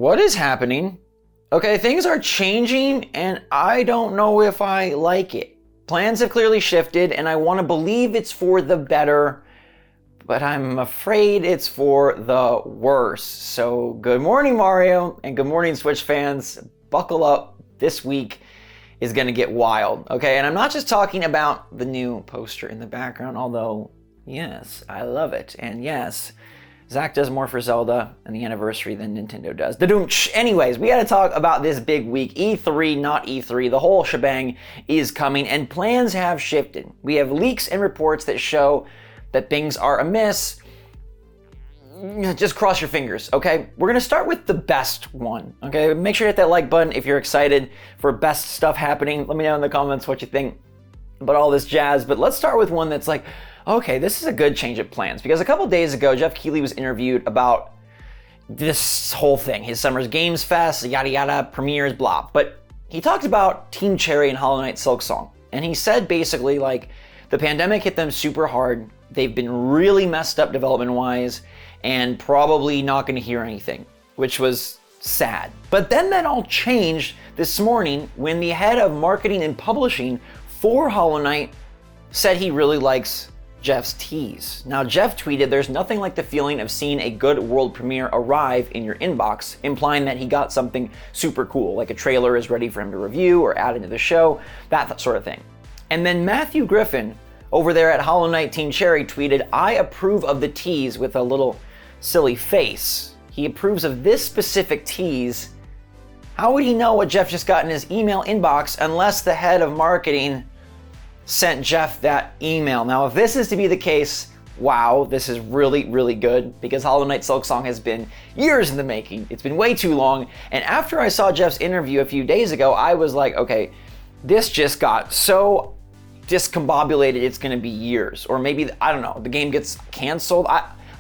what is happening? Okay, things are changing and I don't know if I like it. Plans have clearly shifted and I want to believe it's for the better, but I'm afraid it's for the worse. So good morning, Mario, and good morning, Switch fans. Buckle up. This week is going to get wild, okay? And I'm not just talking about the new poster in the background, although, yes, I love it. And yes, Zach does more for Zelda and the anniversary than Nintendo does. Da-doom-ch. Anyways, we got to talk about this big week. E3, not E3. The whole shebang is coming, and plans have shifted. We have leaks and reports that show that things are amiss. Just cross your fingers, okay? We're gonna start with the best one, okay? Make sure to hit that like button if you're excited for best stuff happening. Let me know in the comments what you think about all this jazz. But let's start with one that's like, okay, this is a good change of plans. Because a couple days ago, Jeff Keighley was interviewed about this whole thing. His Summer's Games Fest, yada yada, premieres, blah. But he talked about Team Cherry and Hollow Knight Silksong. And he said basically like, the pandemic hit them super hard. They've been really messed up development-wise and probably not going to hear anything, which was sad. But then that all changed this morning when the head of marketing and publishing for Hollow Knight said he really likes Jeff's tease. Now, Jeff tweeted, "There's nothing like the feeling of seeing a good world premiere arrive in your inbox," implying that he got something super cool, like a trailer is ready for him to review or add into the show, that sort of thing. And then Matthew Griffin, over there at Hollow Knight Team Cherry, tweeted, "I approve of the tease," with a little silly face. He approves of this specific tease. How would he know what Jeff just got in his email inbox unless the head of marketing sent Jeff that email? Now, if this is to be the case, wow, this is really, really good, because Hollow Knight Silksong has been years in the making. It's been way too long. And after I saw Jeff's interview a few days ago, I was like, okay, this just got so discombobulated, it's gonna be years. Or maybe, I don't know, the game gets canceled.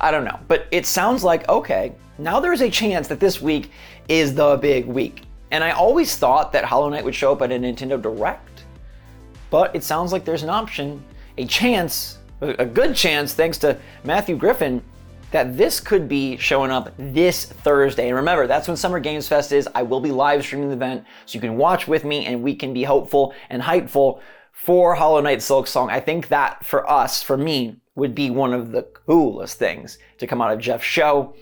I don't know. But it sounds like, okay, now there's a chance that this week is the big week. And I always thought that Hollow Knight would show up at a Nintendo Direct. But it sounds like there's an option, a chance, a good chance, thanks to Matthew Griffin, that this could be showing up this Thursday. And remember, that's when Summer Games Fest is. I will be live streaming the event, so you can watch with me and we can be hopeful and hypeful for Hollow Knight Silksong. I think that for us, for me, would be one of the coolest things to come out of Jeff's show.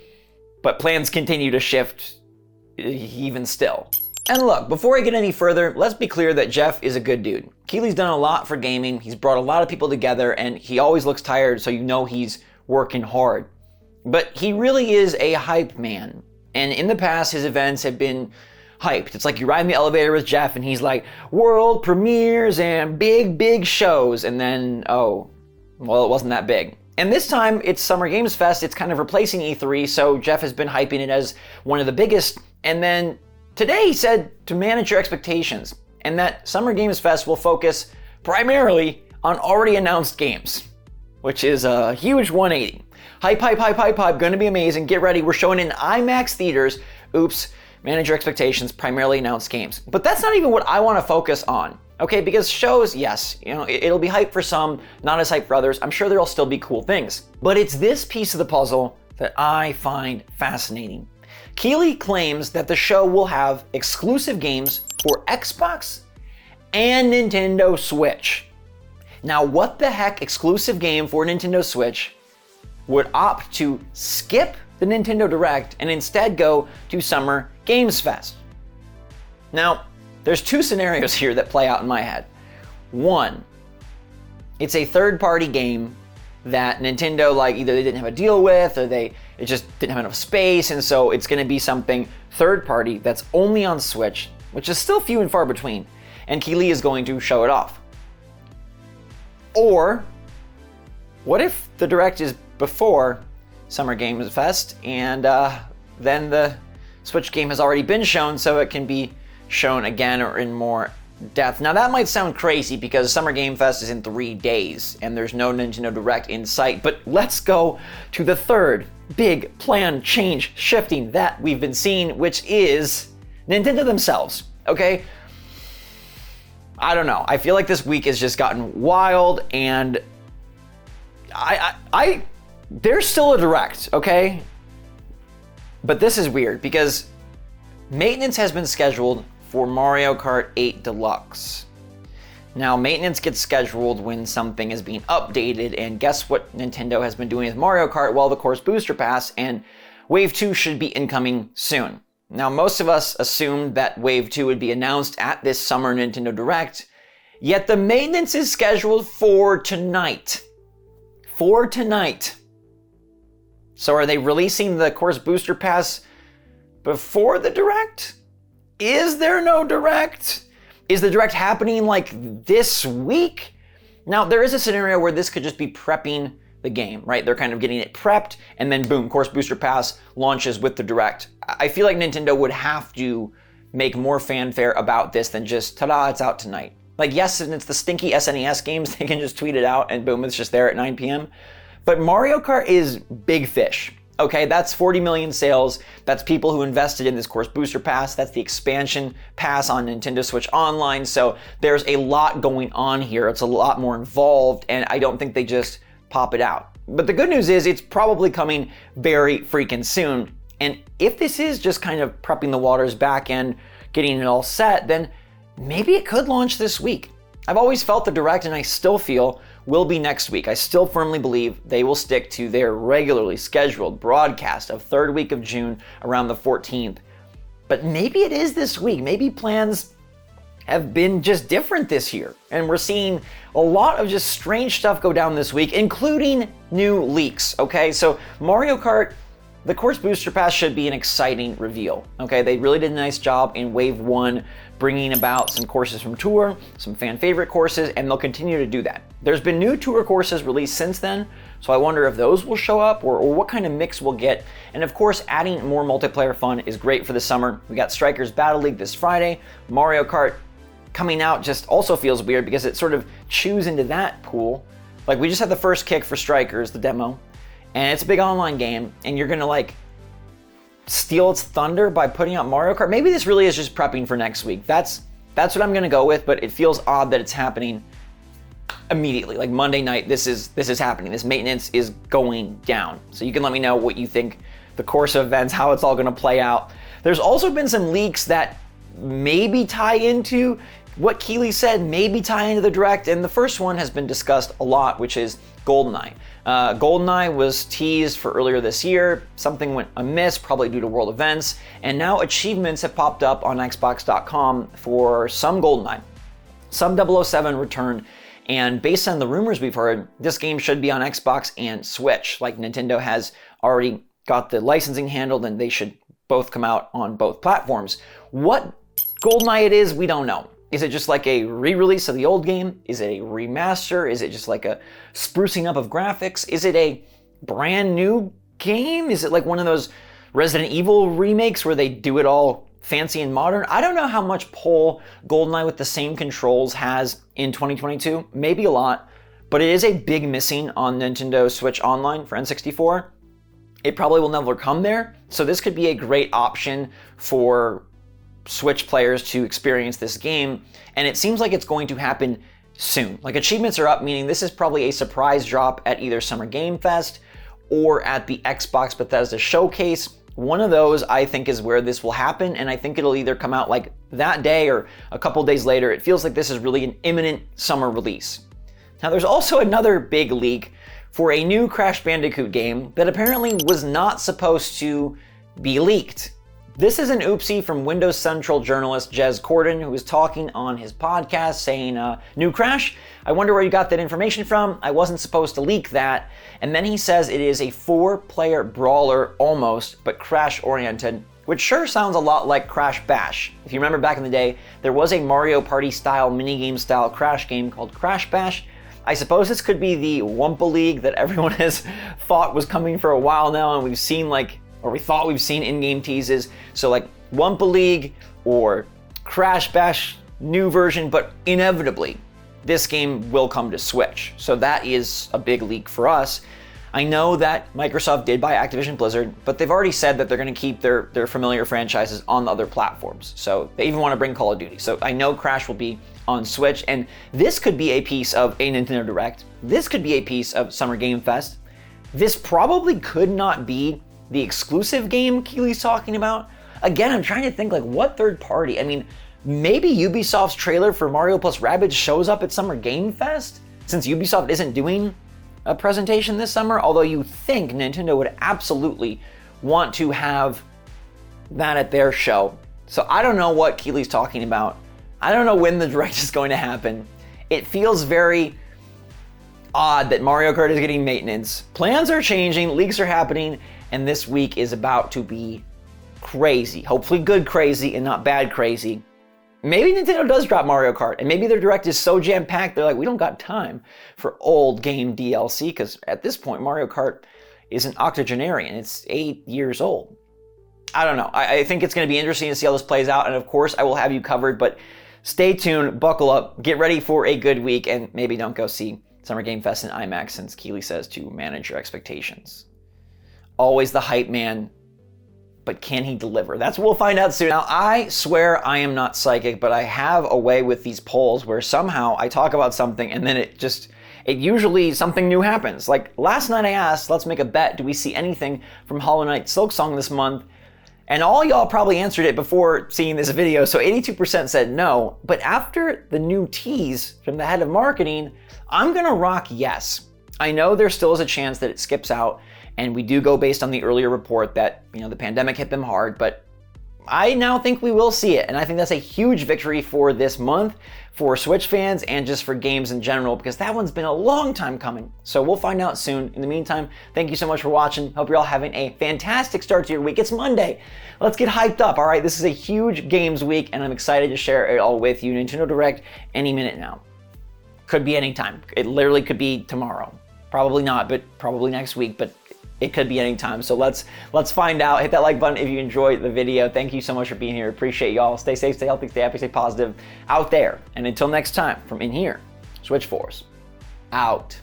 But plans continue to shift even still. And look, before I get any further, let's be clear that Jeff is a good dude. Keighley's done a lot for gaming. He's brought a lot of people together and he always looks tired, so you know he's working hard. But he really is a hype man. And in the past, his events have been hyped. It's like you ride in the elevator with Jeff and he's like, world premieres and big, big shows. And then, oh, well, it wasn't that big. And this time it's Summer Games Fest. It's kind of replacing E3. So Jeff has been hyping it as one of the biggest. And then today he said to manage your expectations and that Summer Games Fest will focus primarily on already announced games, which is a huge 180. Hype, hype, hype, hype, hype. Gonna be amazing. Get ready. We're showing in IMAX theaters. Oops. Manage your expectations, primarily announced games. But that's not even what I want to focus on, okay? Because shows, yes, you know, it'll be hype for some, not as hype for others. I'm sure there'll still be cool things. But it's this piece of the puzzle that I find fascinating. Keighley claims that the show will have exclusive games for Xbox and Nintendo Switch. Now, what the heck exclusive game for Nintendo Switch would opt to skip the Nintendo Direct and instead go to Summer Games Fest? Now, there's two scenarios here that play out in my head. One, it's a third-party game that Nintendo, like, either they didn't have a deal with or it just didn't have enough space, and so it's gonna be something third-party that's only on Switch, which is still few and far between, and Keighley is going to show it off. Or, what if the Direct is before Summer Games Fest and then the Switch game has already been shown, so it can be shown again or in more depth? Now that might sound crazy because Summer Game Fest is in 3 days and there's no Nintendo Direct in sight, but let's go to the third big plan change shifting that we've been seeing, which is Nintendo themselves, okay? I don't know. I feel like this week has just gotten wild and there's still a Direct, okay? But this is weird because Maintenance has been scheduled for Mario Kart 8 Deluxe. Now, maintenance gets scheduled when something is being updated, and guess what Nintendo has been doing with Mario Kart? Well, the course Booster Pass, and Wave 2 should be incoming soon. Now, most of us assumed that Wave 2 would be announced at this summer Nintendo Direct, yet the maintenance is scheduled for tonight. For tonight. So are they releasing the course Booster Pass before the Direct? Is there no Direct? Is the Direct happening like this week? Now, there is a scenario where this could just be prepping the game, right? They're kind of getting it prepped, and then boom, course Booster Pass launches with the Direct. I feel like Nintendo would have to make more fanfare about this than just, ta-da, it's out tonight. Like, yes, and it's the stinky SNES games, they can just tweet it out and boom, it's just there at 9 p.m. But Mario Kart is big fish. Okay, that's 40 million sales. That's people who invested in this course Booster Pass. That's the expansion pass on Nintendo Switch Online. So there's a lot going on here. It's a lot more involved, and I don't think they just pop it out. But the good news is it's probably coming very freaking soon. And if this is just kind of prepping the waters back and getting it all set, then maybe it could launch this week. I've always felt the Direct, and I still feel will be next week. I still firmly believe they will stick to their regularly scheduled broadcast of third week of June around the 14th. But maybe it is this week. Maybe plans have been just different this year. And we're seeing a lot of just strange stuff go down this week, including new leaks, okay? So Mario Kart, the course Booster Pass should be an exciting reveal, okay? They really did a nice job in Wave 1 bringing about some courses from Tour, some fan favorite courses, and they'll continue to do that. There's been new Tour courses released since then, so I wonder if those will show up or what kind of mix we'll get. And of course, adding more multiplayer fun is great for the summer. We got Strikers Battle League this Friday. Mario Kart coming out just also feels weird because it sort of chews into that pool. Like, we just had the first kick for Strikers, the demo, and it's a big online game, and you're gonna like steal its thunder by putting out Mario Kart. Maybe this really is just prepping for next week. That's what I'm gonna go with, but it feels odd that it's happening immediately. Like Monday night, this is happening. This maintenance is going down. So you can let me know what you think, the course of events, how it's all gonna play out. There's also been some leaks that maybe tie into what Keighley said, maybe tie into the Direct, and the first one has been discussed a lot, which is GoldenEye. GoldenEye was teased for earlier this year. Something went amiss, probably due to world events, and now achievements have popped up on Xbox.com for some GoldenEye. Some 007 returned, and based on the rumors we've heard, this game should be on Xbox and Switch. Like, Nintendo has already got the licensing handled, and they should both come out on both platforms. What GoldenEye it is, we don't know. Is it just like a re-release of the old game? Is it a remaster? Is it just like a sprucing up of graphics? Is it a brand new game? Is it like one of those Resident Evil remakes where they do it all fancy and modern? I don't know how much pull GoldenEye with the same controls has in 2022. Maybe a lot, but it is a big missing on Nintendo Switch Online for N64. It probably will never come there, so this could be a great option for Switch players to experience this game, and it seems like it's going to happen soon. Like, achievements are up, meaning this is probably a surprise drop at either Summer Game Fest or at the Xbox Bethesda Showcase. One of those, I think, is where this will happen, and I think it'll either come out like that day or a couple days later. It feels like this is really an imminent summer release. Now, there's also another big leak for a new Crash Bandicoot game that apparently was not supposed to be leaked. This is an oopsie from Windows Central journalist Jez Corden, who was talking on his podcast saying, new Crash, I wonder where you got that information from. I wasn't supposed to leak that. And then he says it is a 4-player brawler almost, but Crash-oriented, which sure sounds a lot like Crash Bash. If you remember back in the day, there was a Mario Party style, minigame style Crash game called Crash Bash. I suppose this could be the Wumpa League that everyone has thought was coming for a while now, and we've seen we thought we've seen in-game teases. So like Wumpa League or Crash Bash new version, but inevitably this game will come to Switch. So that is a big leak for us. I know that Microsoft did buy Activision Blizzard, but they've already said that they're going to keep their familiar franchises on the other platforms. So they even want to bring Call of Duty. So I know Crash will be on Switch, and this could be a piece of a Nintendo Direct. This could be a piece of Summer Game Fest. This probably could not be the exclusive game Keighley's talking about. Again, I'm trying to think like what third party? I mean, maybe Ubisoft's trailer for Mario plus Rabbids shows up at Summer Game Fest, since Ubisoft isn't doing a presentation this summer, although you think Nintendo would absolutely want to have that at their show. So I don't know what Keely's talking about. I don't know when the Direct is going to happen. It feels very odd that Mario Kart is getting maintenance. Plans are changing, leaks are happening, and this week is about to be crazy. Hopefully good crazy and not bad crazy. Maybe Nintendo does drop Mario Kart, and maybe their Direct is so jam-packed, they're like, we don't got time for old game DLC, because at this point, Mario Kart is an octogenarian. It's 8 years old. I don't know. I think it's going to be interesting to see how this plays out, and of course, I will have you covered, but stay tuned, buckle up, get ready for a good week, and maybe don't go see Summer Game Fest in IMAX, since Keely says to manage your expectations. Always the hype man, but can he deliver? That's what we'll find out soon. Now, I swear I am not psychic, but I have a way with these polls where somehow I talk about something and then it usually something new happens. Like last night I asked, let's make a bet, do we see anything from Hollow Knight Silksong this month? And all y'all probably answered it before seeing this video, so 82% said no. But after the new tease from the head of marketing, I'm gonna rock yes. I know there still is a chance that it skips out, and we do go based on the earlier report that, the pandemic hit them hard, but I now think we will see it. And I think that's a huge victory for this month, for Switch fans, and just for games in general, because that one's been a long time coming. So we'll find out soon. In the meantime, thank you so much for watching. Hope you're all having a fantastic start to your week. It's Monday. Let's get hyped up, all right? This is a huge games week, and I'm excited to share it all with you. Nintendo Direct any minute now. Could be anytime. It literally could be tomorrow. Probably not, but probably next week, but it could be any time. So let's find out. Hit that like button if you enjoyed the video. Thank you so much for being here. Appreciate y'all. Stay safe, stay healthy, stay happy, stay positive out there. And until next time, from in here, SwitchForce out.